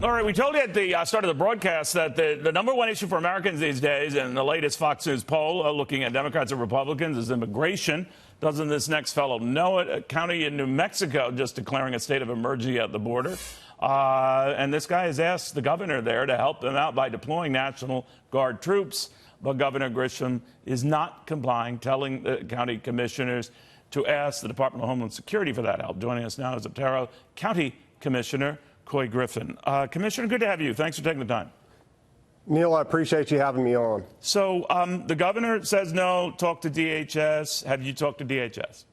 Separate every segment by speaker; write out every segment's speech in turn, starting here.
Speaker 1: All right, we told you at the start of the broadcast that the number one issue for Americans these days, in the latest Fox News poll looking at Democrats and Republicans, is immigration. Doesn't this next fellow know it? A county in New Mexico just declaring a state of emergency at the border. And this guy has asked the governor there to help them out by deploying National Guard troops. But Governor GRISHAM is not complying, telling the county commissioners to ask the Department of Homeland Security for that help. Joining us now is OTERO County Commissioner COUY GRIFFIN. Commissioner, good to have you. Thanks for taking the time.
Speaker 2: Neil, I appreciate you having me on.
Speaker 1: So the governor says no, talk to DHS. Have you talked to DHS?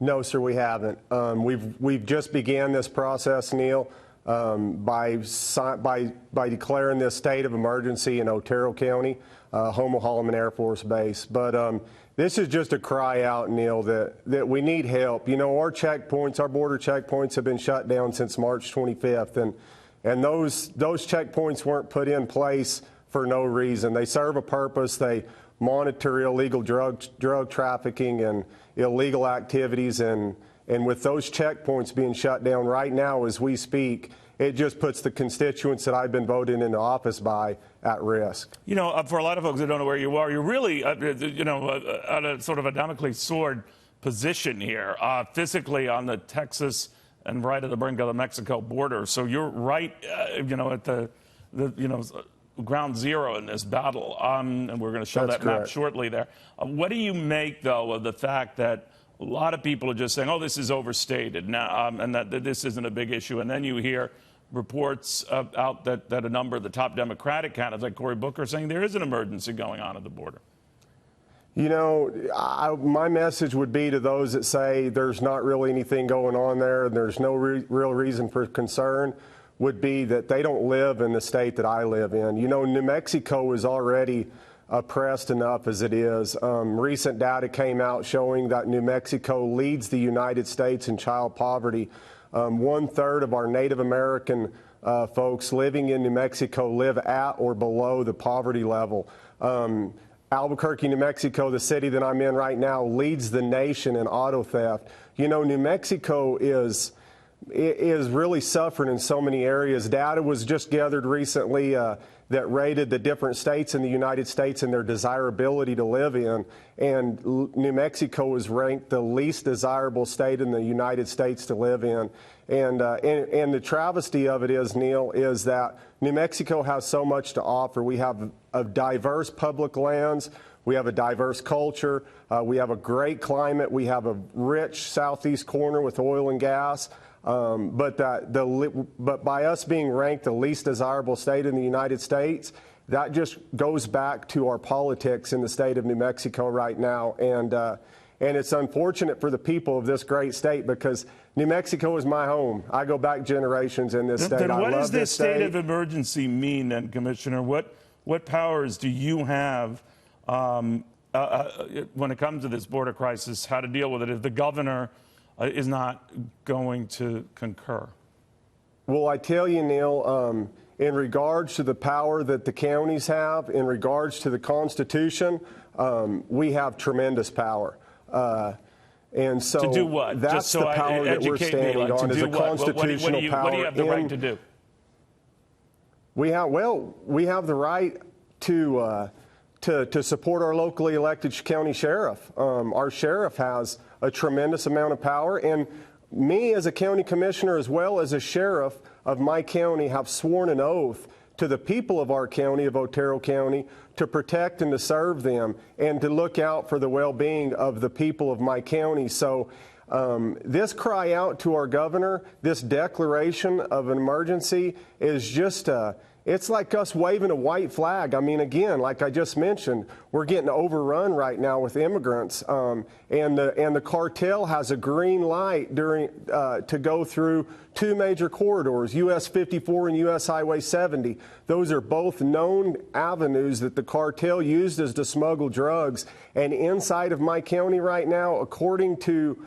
Speaker 2: No, sir, we haven't. We've just began this process, Neil, by declaring this state of emergency in Otero County, Homo-Holloman Air Force Base. But this is just a cry out, Neil, that we need help. You know, our checkpoints, our border checkpoints have been shut down since March 25th, and those checkpoints weren't put in place for no reason. They serve a purpose. They monitor illegal drug trafficking and illegal activities, and with those checkpoints being shut down right now as we speak, it just puts the constituents that I've been voted into office by at risk.
Speaker 1: You know, for a lot of folks that don't know where you are, you're really, at a sort of a Damocles sword position here, physically on the Texas and right at the brink of the Mexico border. So you're right, at the ground zero in this battle, and we're going to show that map shortly there. What do you make, though, of the fact that a lot of people are just saying, oh, this is overstated now, and that this isn't a big issue, and then you hear reports out that a number of the top Democratic candidates, like Cory Booker, are saying there is an emergency going on at the border?
Speaker 2: You know, my message would be to those that say there's not really anything going on there and there's no real reason for concern, would be that they don't live in the state that I live in. You know, New Mexico is already oppressed enough as it is. Recent data came out showing that New Mexico leads the United States in child poverty. 1/3 of our Native American folks living in New Mexico live at or below the poverty level. Albuquerque, New Mexico, the city that I'm in right now, leads the nation in auto theft. You know, New Mexico is really suffering in so many areas. Data was just gathered recently that rated the different states in the United States and their desirability to live in, and New Mexico is ranked the least desirable state in the United States to live in. And the travesty of it is, Neil, is that New Mexico has so much to offer. We have a diverse public lands. We have a diverse culture. We have a great climate. We have a rich southeast corner with oil and gas. But by us being ranked the least desirable state in the United States, that just goes back to our politics in the state of New Mexico right now. And it's unfortunate for the people of this great state because New Mexico is my home. I go back generations in this state.
Speaker 1: Then what does this state
Speaker 2: of
Speaker 1: emergency mean, then, Commissioner? What powers do you have when it comes to this border crisis, how to deal with it if the governor is not going to concur?
Speaker 2: Well, I tell you, Neil, in regards to the power that the counties have, in regards to the Constitution, we have tremendous power. And so
Speaker 1: to do what?
Speaker 2: That's
Speaker 1: Just so
Speaker 2: the power that we're standing on, is a constitutional power.
Speaker 1: What do you have the right to do?
Speaker 2: We have the right to support our locally elected county sheriff. Our sheriff has a tremendous amount of power, and me as a county commissioner as well as a sheriff of my county have sworn an oath to the people of our county, of Otero County, to protect and to serve them and to look out for the well-being of the people of my county. So this cry out to our governor, this declaration of an emergency is just it's like us waving a white flag. I mean, again, like I just mentioned, we're getting overrun right now with immigrants, and the cartel has a green light to go through two major corridors, US 54 and US Highway 70. Those are both known avenues that the cartel uses to smuggle drugs. And inside of my county right now, according to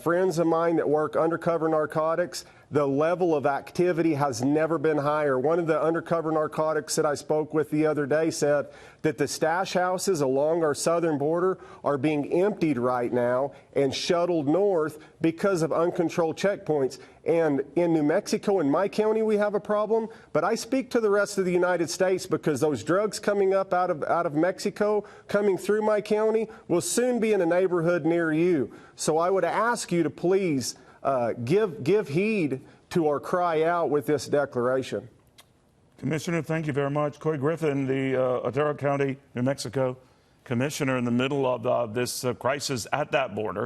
Speaker 2: friends of mine that work undercover narcotics, The level of activity has never been higher. One of the undercover narcotics that I spoke with the other day said that the stash houses along our southern border are being emptied right now and shuttled north because of uncontrolled checkpoints. And in New Mexico, in my county, we have a problem. But I speak to the rest of the United States because those drugs coming up out of Mexico, coming through my county, will soon be in a neighborhood near you. So I would ask you to please give heed to our cry out with this declaration.
Speaker 1: Commissioner, thank you very much. COUY Griffin, the Otero County, New Mexico Commissioner, in the middle of this crisis at that border.